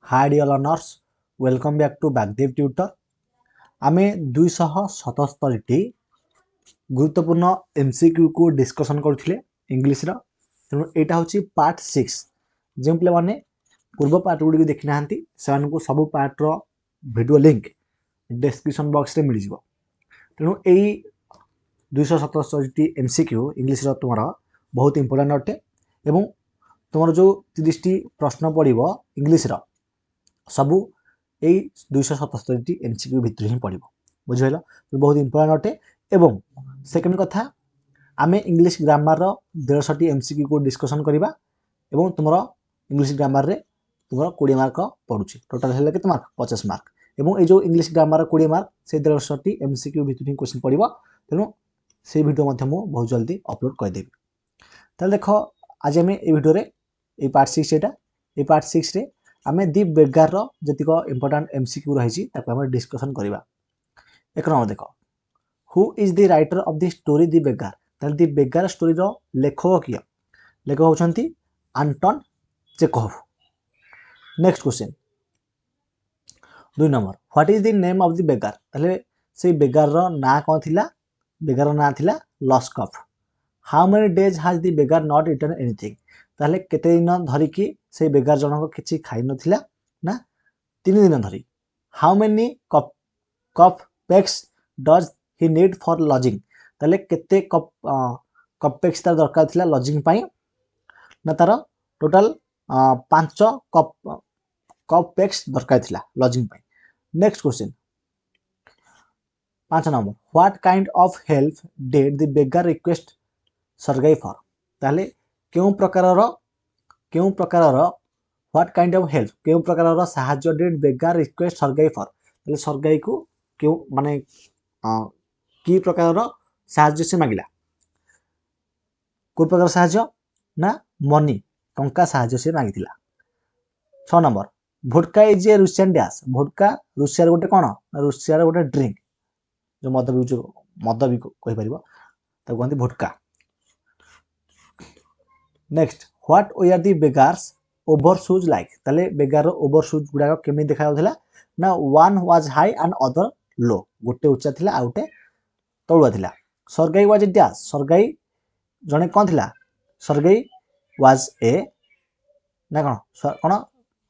Hi dear learners, welcome back to Bagdev tutor. आमे 277 टी गुरुत्वपूर्ण एमसीक्यू को डिस्कशन करथिले इंग्लिश रा। तेणु एटा होची पार्ट 6। जे पिला माने पूर्व पार्ट गुडी देखि नाहंती सेमान को सब पार्ट रो वीडियो लिंक डिस्क्रिप्शन बॉक्स रे मिल जिवो। तेणु एई 277 टी एमसीक्यू इंग्लिश रा तुमरा बहुत इंपोर्टेंट अटे एवं तुमर जो 30 टी प्रश्न पड़िबो इंग्लिश रा सबू यही 277 टी एमसीक्यू भितर ही पड़ो बुझेगा। तो बहुत इंपोर्टेंट अटे। एवं सेकेंड कथा आमे इंग्लिश ग्रामर रो 150 टी एमसीक्यू को डिस्कशन करबा एवं तुमरो इंग्लिश ग्रामर रे तुमरो 20 मार्क पड़ुची। टोटल हेले केते मार्क 50 मार्क एवं ए जो इंग्लिश ग्रामर रो 20 मार्क से 150 टी एमसीक्यू भितर ही क्वेश्चन पड़िबो। तेनु से वीडियो मध्ये मु बहुत जल्दी अपलोड कर देबी। ताले देखो आज आमे ए वीडियो रे ए पार्ट 6 एटा ए पार्ट 6 रे आमे दी बेगार रो जतिको इंपोर्टेंट एमसीक्यू रहिची ताको हम डिस्कशन करबा। एक नंबर देखो, who is the writer of the story the beggar. ताले दी बेगार स्टोरी रो लेखक किया? लेखक होचंती Anton Chekhov. Next question 2 number, what is the name of the beggar. ताले से बेगार रो ना कोन थिला? बेगार रो ना थिला Lushkoff. How many days has the beggar not eaten anything. ताले केते दिन धरि कि से बेगार जनक किछि खाइ नथिला ना 3 दिन धरि। How many cup PECS does he need for lodging. ताले केते कप पेक्स तार दरकार थिला लॉजिंग पई ना तार टोटल 5 कप पेक्स दरकार थिला लॉजिंग पई। Next question 5 number, what kind of help did the beggar request Sergei for. ताले केउ प्रकार व्हाट काइंड ऑफ हेल्प केउ प्रकार साहाय्य डिड बेगार रिक्वेस्ट सरगाई फॉर। ताले सरगाई को केउ माने की प्रकार साहाय्य से मागिला? को प्रकार साहाय्य ना मनी टंका साहाय्य से मागितिला। 6 number, vodka is a Russian dash. Vodka Russia रे गोटे कोन? रूसिया रे गोटे ड्रिंक जो मद भी कहि परिबो ताको कहंती vodka. Next, what were the beggar's overshoes like. ताले बेगार ओवर शूज गुडा केमी देखा जाउथला ना one was high and other low. गोटे उच्चा थिला आ गोटे तळुआ थिला। सरगाई वाज ए डैश। सरगाई जने कोन थिला? सरगाई वाज ए ना कोन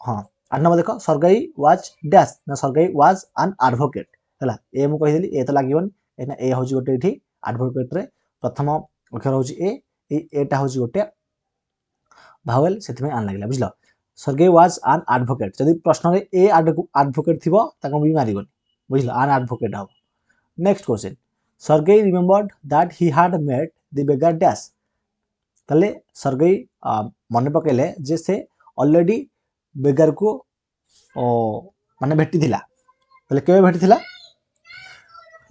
हां 8 नंबर देखो, सरगाई वाज डैश ना सरगाई वाज एन एडवोकेट। हला ए मु कहि देली ए त लागिबन एना ए होजी गोटे एठी एडवोकेट रे प्रथम अक्षर होजी ए एटा होजी गोटे भावेल से आन लगे बुझल। सरगेई वाज एन एडवोकेट जदि प्रश्न रे ए एडवोकेट थिबो ताको भी मारिबन बुझल एन एडवोकेट हो। Next question, Sergei remembered that he had met the beggar dash. तले सरगेई मन पकेले जे से ऑलरेडी बेगार को माने भेटी थिला। तले केबे भेटी थिला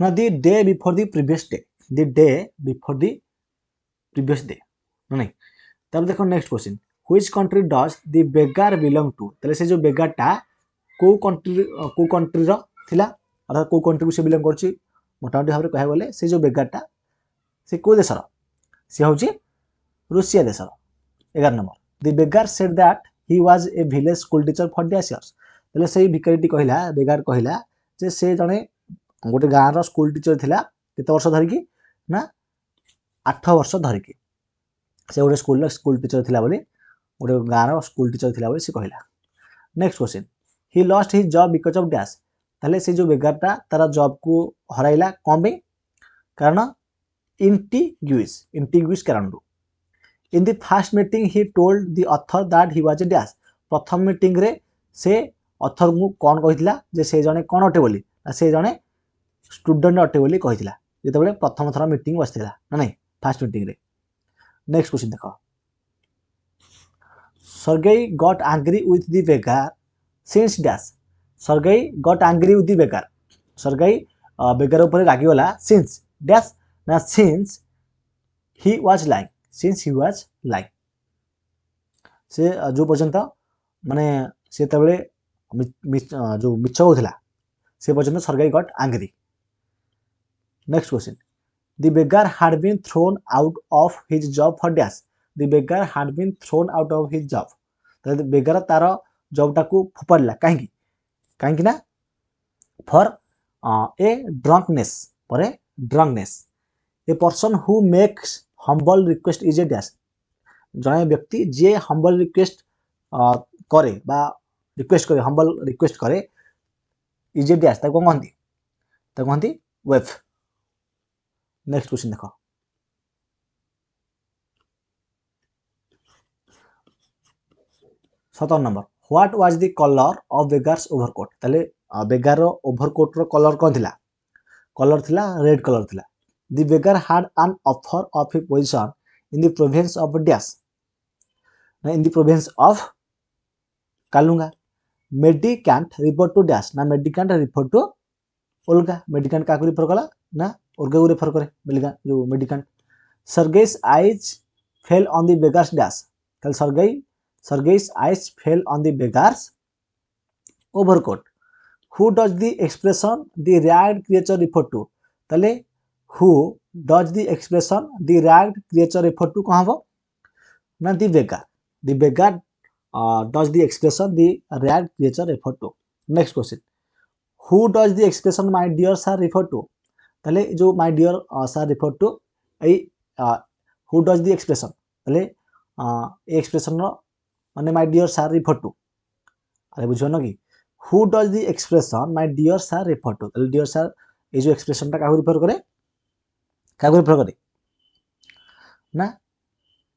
ना the day before the previous day. The day before the previous day नहीं। तब देखो next question, which country does the beggar belong to. तले से जो बेगार टा को कंट्री रो थिला अर्थात को कंट्री को से बिलोंग करछि मोटामोटी भाबरे कहै बोले से जो बेगार टा से को देशर से होछि रूसिया देशर। 11 number, the beggar said that he was a village school teacher for dash years. तले से भिखारीटी कहला बेगार कहला जे से जने गोटे गाँ रो स्कूल टीचर थिला केते वर्ष धरि कि ना 8 वर्ष धरि कि से गोटे स्कूल टीचर थिला बोली गोटे गाँ रो स्कूल टीचर थिला बोली से कहला। Next question, he lost his job because of dash. ताले से जो बेगारटा तारा जॉब को हराइला कोन बे? कारण इंटिग्युइस कारण। In the first meeting he told the author that he was A dash. प्रथम मीटिंग रे से ऑथर को कोन कहितला जे से जने कोन अटे बोली से जने स्टूडेंट अटे बोली कहितला जेते बेले प्रथम थरा मीटिंग बसथिला ना नहीं फर्स्ट मीटिंग रे। नेक्स्ट क्वेश्चन देखो, Sergei got angry with the beggar since dash. Sergei got angry with the beggar. Sergei beggar ऊपर रागी वाला सिंस डैश ना since he was lying. Since he was lying से जो पर्यंत माने से तबले जो मिछ होथला से पर्यंत Sergei got angry. Next question, the beggar had been thrown out of his job for dash। the beggar had been thrown out of his job। तो बेगार तार जॉबटा को फोपाड़ला कहीं कहीं ना फॉर ए ड्रंकनेस पर a drunkenness a person who makes humble request is a dash जड़े व्यक्ति जे हम्बल रिक्वेस्ट करे बा रिक्वेस्ट करे हम्बल रिक्वेस्ट करे इज ए डैश ताको कहती वेफ। नेक्स्ट क्वेश्चन देखो 17 number what was the colour of beggar's overcoat ताले बेगार ओवरकोट रो कलर कौन थिला कलर थिला रेड कलर थिला। The beggar had an offer of a position in the province of dash in the province of Kaluga. Mendicant refer to dash ना mendicant refer to Olga mendicant का refer कला ना Olga को refer करे mendicant जो mendicant. Sergei's eyes fell on the beggar's dash ताले Sergei's eyes fell on the beggar's overcoat. Who does the expression the ragged creature refer to? ताले who does the expression the ragged creature refer to कहाँ हो ना the beggar. The beggar does the expression the ragged creature refer to. Next question. Who does the expression my dear sir refer to? ताले जो my dear sir refer to ऐ who does the expression ताले expression नो माने my dear sir refer to अरे बुझो ना कि who does the expression my dear sir refer to dear sir ये जो एक्सप्रेशन टा काहू रिफर करे ना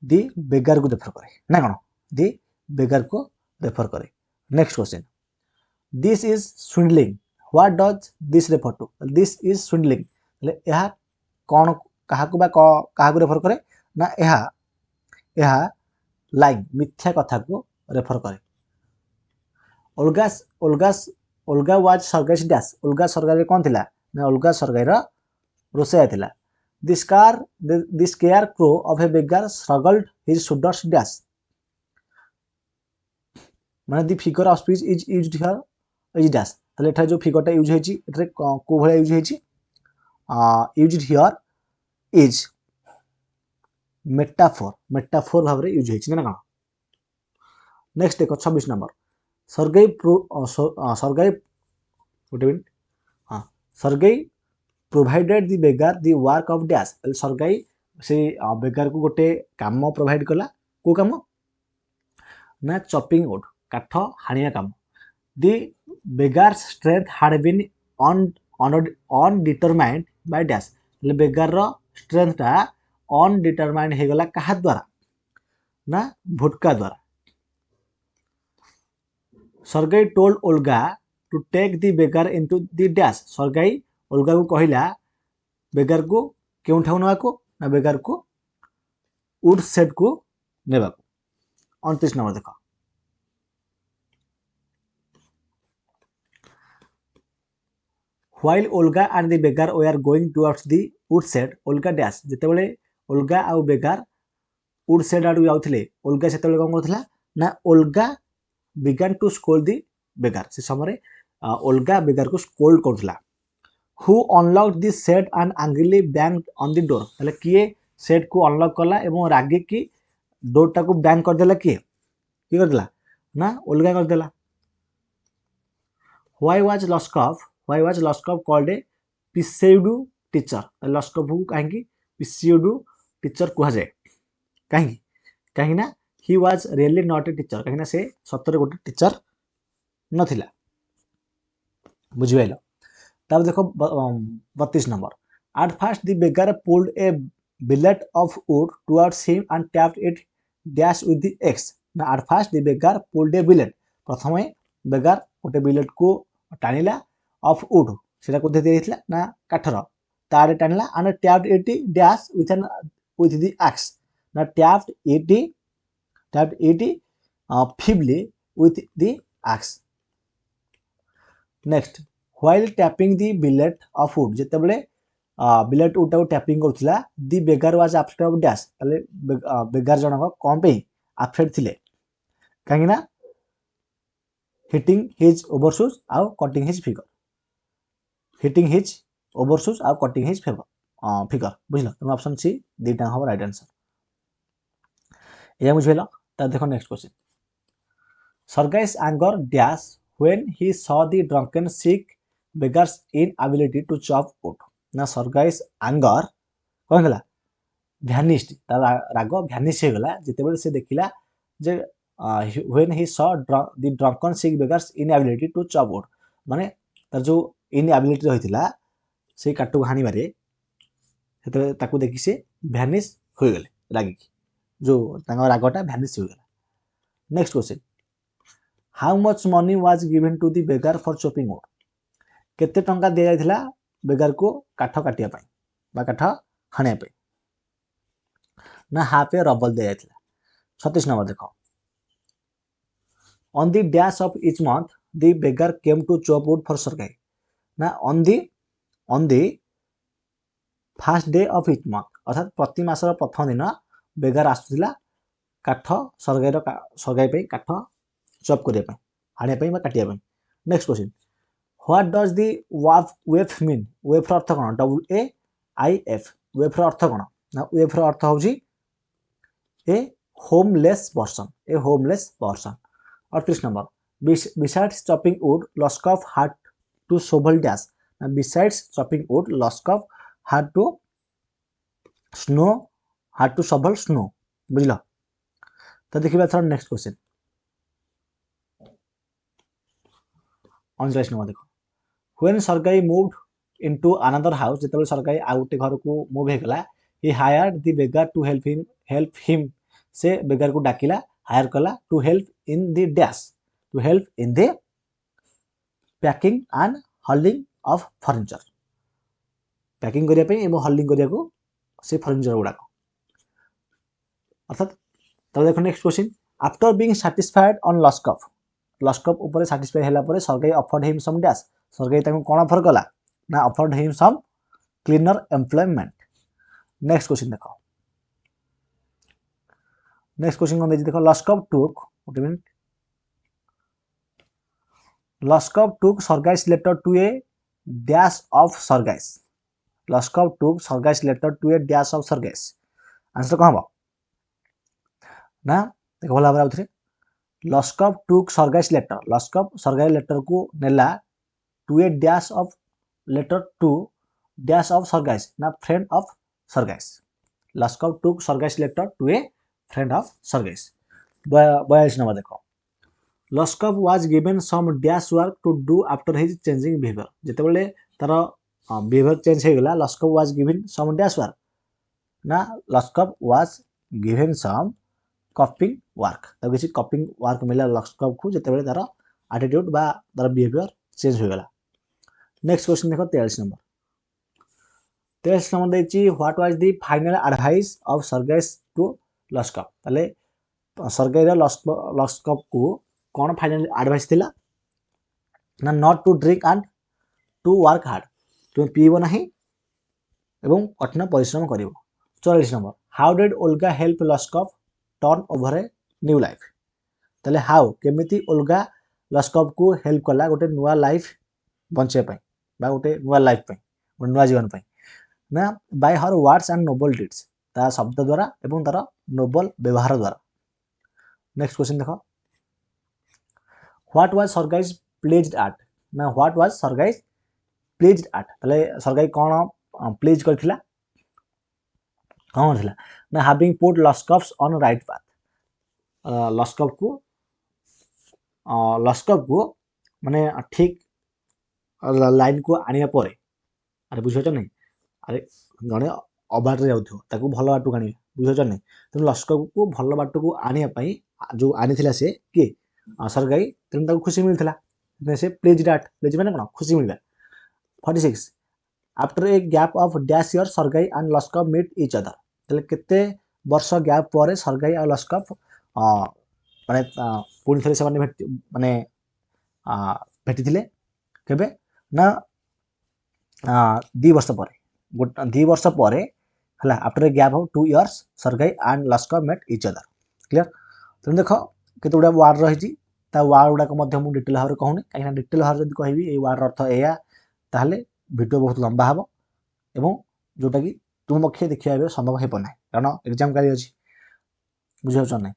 दी बेगार को रिफर करे ना कोन दी बेगार को रिफर करे। Next question this is swindling what does this refer to this is swindling ले यह कोन काहा को रिफर करे ना यह लाइन मिथ्या कथा को रेफर करे। Olga was Sergei's dash Olga Sergei कौन थिला ना ओल्गा सरगाई रा रोसैया थिला। This scarecrow of a beggar shrugged his shoulders dash माने the figure of speech is used here is dash ताले एठा जो फिगरटा यूज होईची एठरे को भले यूज होईची यूज्ड हियर इज मेटाफोर भाव रे यूज होईची ना कोन। नेक्स्ट देखो 26 number Sergei provided the beggar the work of dash Sergei से बेगार को गोटे काम प्रोवाइड कला को काम ना चॉपिंग वुड काठ हानिया काम। The beggar's strength had been undetermined by dash beggar रो स्ट्रेंथ टा अनडिटरमाइंड हे गला कहा द्वारा ना भुटका द्वारा। Sergei told Olga to take the beggar into the dash Sergei Olga को कहिला बेगार को केउ ठाउ नवा को ना बेगार को वुड सेट को नेबा को। 29 नंबर देखो while Olga and the beggar they are going towards the woodshed Olga dash जेते बेले ओल्गा आ बेगार वुड सेट आडू जाउथिले ओल्गा सेते बेले कोन करथिला ना Olga began to scold the beggar से समय ओल्गा बेगार को स्कोल्ड करथिला। Who unlocked the shed and angrily bang on the door ताले किए सेट को अनलॉक कला एवं रागी की डोर टा को बैंग कर देला किए की कर देला ना ओल्गा कर देला। Why was Lushkoff called a pseudo teacher Lushkoff को काहेकि पिसेउडू टीचर कहा जाए कहीं ना he was really not a teacher कहीं ना से सत्तर गोटे टीचर नथिला बुझिबैलो। तब देखो 32 number at first the beggar pulled a billet of wood towards him and tapped it dash with the x ना at first the beggar pulled a billet प्रथमे बेगार गोटे बिलेट को टाणिला of wood सेटा को देथिला ना काठर तारे टाणिला and tapped it dash with the axe ना tapped it feebly with the axe. Next, while tapping the billet of wood, जेते बले billet wood टाउ टैपिंग करथिला the beggar was afraid of dash ताले बेगार जनक कोन पे afraid थिले काहे ना hitting his overshoes आउ cutting his figure hitting his overshoes आउ cutting his figure बुझलो तुम ऑप्शन सी दीटा हो राइट आंसर या बुझेला ता देखो next question Sergei's anger dash when he saw the drunken sick beggar's inability to chop wood. ନା Sergei's anger କଣ ହେଲା ଭ୍ୟାନିସ୍ଡ ତା ରାଗ ଭ୍ୟାନିସ୍ ହେଇଗଲା ଯେତେବେଳେ ସେ ଦେଖିଲା ଯେ when he saw the drunken sick beggar's inability to chop wood ମାନେ ତାର ଯୋଉ inability ରହିଥିଲା ସେଇ କାଟକୁ ହାଣିବାରେ ସେତେବେଳେ ତାକୁ ଦେଖି ସେ ଭ୍ୟାନିସ୍ ହୋଇଗଲେ ରାଗିକି ଯୋଉ ତାଙ୍କ ରାଗଟା ଭ୍ୟାନିସ୍ ହୋଇଗଲା next question How much money was given to the beggar for chopping wood? କେତେ ଟଙ୍କା ଦିଆଯାଇଥିଲା ବେଗାର କୁ କାଠ କାଟିବା ପାଇଁ ବା କାଠ ହାଣିବା ପାଇଁ ନା ହାଫ ଏ ରବଲ ଦିଆଯାଇଥିଲା 36 ନମ୍ବର ଦେଖ On the dash of each month the beggar came to chop wood for Sergei ନା on the first day of each month अर्थात प्रति मासर प्रथम दिन बेगार आସୁଥିଲା କାଠ सरगाई ପାଇଁ କାଠ चॉप करिया ପାଇଁ हानिया ପାଇଁ ବା କାଟିया ପାଇଁ next question What does the waf mean? waf ର अर्थ कोन WAIF waf ର अर्थ कोन ना waf ର अर्थ होउची a homeless person 38 number besides chopping wood Loskov had to shovel dash now besides chopping wood Loskov had to shovel snow बुझलो तो देखिबा थोड़ा next question 39 number देखो when Sergei moved into another house जेतेबेले सरगाई आ गोटे घर को मूव हे गला he hired the beggar to help him से बेगार को डाकिला हायर कला to help in the packing and hauling of furniture packing करिया पे एवं हॉलिंग करिया को से फर्निचर गुडा अर्थात तब देखो next question after being satisfied on Lushkoff ऊपर सैटिस्फाई हैला परे Sergei offered him some dash Sergei ताको कोन ऑफर कला ना offered him some cleaner employment next question देखो नेक्स्ट क्वेश्चन कोन देखो Lushkoff took what mean Lushkoff took Sergei's letter to a dash of Sergei's Lushkoff took Sergei's letter to a dash of Sergei's answer कोन हो ना देखो भला भाबरे उथरे लस्कफ took Sergei's letter को नेला to a dash of letter to dash of Sergei's ना friend of Sergei's Lushkoff took Sergei's letter to a friend of Sergei's 42 number देखो Lushkoff was given some dash work to do after his changing behaviour जेतेबेले तार behaviour change हे गला Lushkoff was given some dash work ना Lushkoff was given some copying work तब किसी कॉपिंग work मिला लस्कफ को जेतेबेले तार एटीट्यूड बा तार बिहेवियर चेंज हो गला नेक्स्ट क्वेश्चन देखो 43 नंबर देछि what was the final advice of Sergei's to Lushkoff तले सरगाई रा लस्कफ को कोन फाइनल एडवाइस थिला ना not to drink and to work hard तुम पीबो नाही एवं कठिन परिश्रम करिवो 44 number how did Olga help Lushkoff turn over a new life तले हाउ केमिति ओल्गा लस्कफ को हेल्प कला गोटे नुवा लाइफ बंचे पई बा गोटे नुवा लाइफ पई गोटे नुवा जीवन पई ना by her words and noble deeds ता शब्द द्वारा एवं तार नोबल व्यवहार द्वारा नेक्स्ट क्वेश्चन देखो what was Sergei's pleased at ना what was Sergei's pleased at तले सरगाई कोन प्लेज करथिला कोन थिला ना having put Lushkoff's on right path Lushkoff को माने ठीक लाइन को आनिया परे अरे बुझछ नै अरे गणे अबाट रे जाउथो ताकू भलो बाटू कानी बुझछ नै तुम लस्कफ को भलो बाटू को आनिया पई जो आनिथिला से के सरगाई तुम ताकू खुशी मिलथिला से प्लेज माने कोन खुशी मिलबा 46 after a gap of dash year Sergei and Lushkoff meet each other तले केते वर्ष गैप परे सरगाई आ लस्कफ माने पुनी थरे से माने भेटिथिले केबे ना 2 वर्ष परे 2 वर्ष परे हला after a gap of 2 years Sergei and Lushkoff met each other clear तुम देखो केते उडा वार्ड रहिची ता वार्ड उडा को मध्य मु डिटेल भाबरे कहूनी काहे डिटेल भाबरे जदी कहबी ए वार्ड अर्थ एया ताहले वीडियो बहुत लंबा हबो एवं जोटा कि तुम पक्षे देखिबा संभव हे पना कारण एग्जाम काली अछि बुझौ छ नै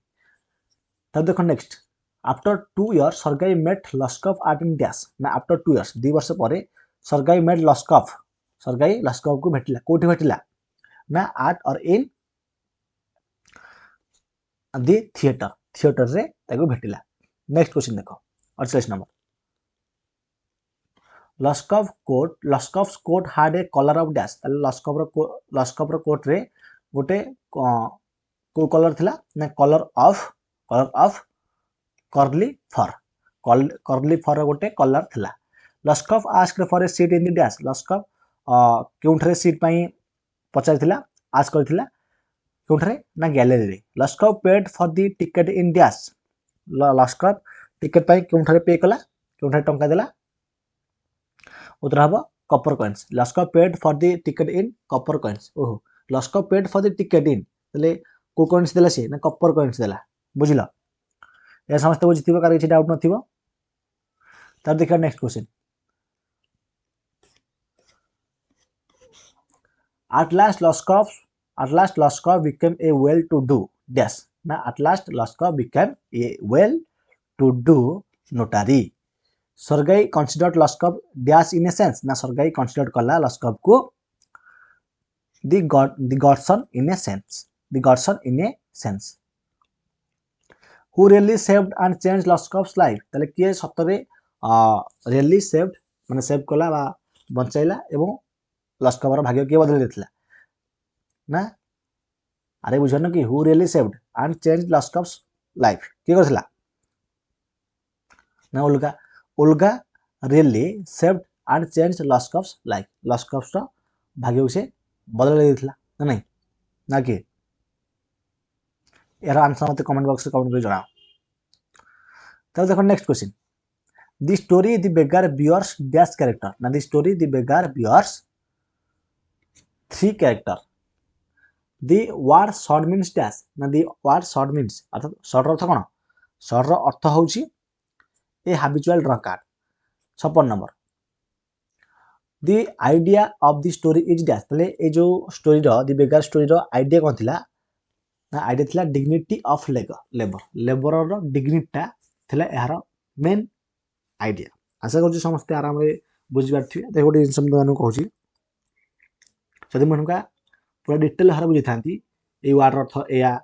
तब देखो next after 2 years Sergei met Lushkoff at in dash ना आफ्टर 2 years 2 वर्ष पर सरगाई मेट लस्कफ सरगाई लस्कफ को भेटिला कोठी भेटिला ना आर्ट और इन दी थिएटर रे ताको भेटिला। नेक्स्ट क्वेश्चन देखो 48 number Lushkoff coat had a collar of dash ताले लस्कफ रो कोट रे गोटे को कलर थिला ना कलर ऑफ कर्ली फर गोटे कलर थिला। लस्कफ asked for a seat in the dash लस्कफ केउठरे सीट पई पचारिथिला आस्क करथिला केउठरे ना गैलरी रे। लस्कफ paid for the ticket in dash लस्कफ टिकट पई केउठरे पे कला केउठरे टंका देला उत्तर हबो कॉपर कॉइन्स। लस्कफ paid for the ticket in copper coins ओहो लस्कफ paid for the ticket in तले को कॉइन्स देला से ना कॉपर कॉइन्स देला बुझिला या समस्त बुझिथिबो कार किछि डाउट नथिबो। तब देखा next question at last Luskov became a well to do dash ना at last Luskov became a well to do notary। Sergei considered Luskov dash in a sense ना Sergei considered कला Luskov को the godson in a sense who really saved and changed Luskov's life ताले किए सतरे really saved माने save कला बा बचाइला एवं लस्कवर भाग्य किए बदल देथिला ना अरे बुझन कि who really saved and change लस्कव्स लाइफ किए करथिला ना Olga really saved and change लस्कव्स लाइफ लस्कव्स रो भाग्य से बदल देथिला ना नहीं ना कि यार आंसर मते कमेंट बॉक्स रे कमेंट कर जणाओ। तब देखो next question the story the beggar bears dash character ना the story the beggar bears 3 character the word short means dash ना दी वर्ड शॉर्ट मीन्स अर्थात शॉर्ट अर्थ कौन शॉर्ट अर्थ होची a habitual drunkard. 56 number the idea of the story is dash तले ए जो स्टोरी रो दी बेगर स्टोरी रो आइडिया कोन थिला ना आइडिया थिला डिग्निटी ऑफ लेबर रो डिग्निटी थिला यार मेन आइडिया। आशा करछु समस्त आराम रे बुझि पारथिबे देखो डी जिंस हम कहूची जदि मनका पूरा डिटेल हार बुझी थांती ए वार्ड अर्थ एया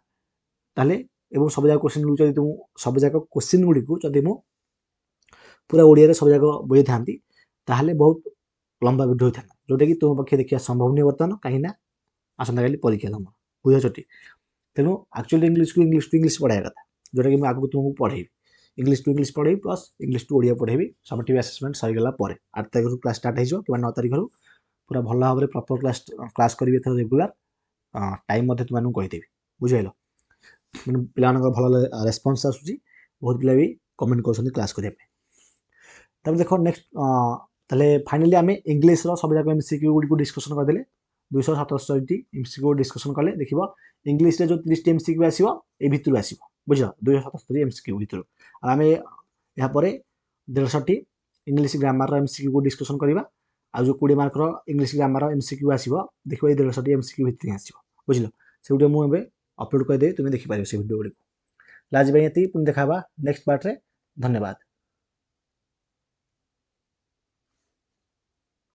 ताले एवं सब जाक क्वेश्चन गुडी तुम सब जाक क्वेश्चन गुडी को जदि मु पूरा ओडिया रे सब जाक बुझी थांती ताहले बहुत लंबा वीडियो होता जोटा कि तुम पक्षे देखिया संभव नहीं बर्तमान कहीं ना आसंता काली परीक्षा तुम बुझ छटी तेणु एक्चुअली इंग्लिश टू इंग्लिश पढ़ाया कथा जोटा कि आगु तुमको पढ़ेबी इंग्लिश टू इंग्लिश पढ़ेबी प्लस इंग्लिश टू ओडिया पढ़ेबी सबटिव असेसमेंट सरी गला परे 8 तारिख रु क्लास स्टार्ट हेजो कि 9 तारिख रु पूरा भल भाव में प्रॉपर क्लास करी एथर रेगुलर टाइम मते तुम कहि देबी बुझाइलो माने पिलान भल रेस्पॉन्स आसुची बहुत पिला भी कमेंट करछन क्लास करिया पे। तब देखो नेक्स्ट तले फाइनली आमे इंग्लिश रो सब जाक एमसीक्यू गुडी को डिस्कशन कर देले 277 टी एमसीक्यू डिस्कशन करले देखिबो इंग्लिश रे जो 30 टी एमसीक्यू आसीबो ए भितरु आसीबो बुझलो 277 एमसीक्यू भितरु आमे या परे 150 टी इंग्लिश ग्रामर रो एमसीक्यू को डिस्कशन करिबा आ जो 20 मार्क रो इंग्लिश ग्रामर एमसीक्यू आसीबो देखो ए 150 एमसीक्यू भितर आसीबो बुझलो से गुटे मु एबे अपलोड कर दे तुम देखि पारियो से वीडियो गुडी लाज बयती पुन देखाबा नेक्स्ट पार्ट रे। धन्यवाद।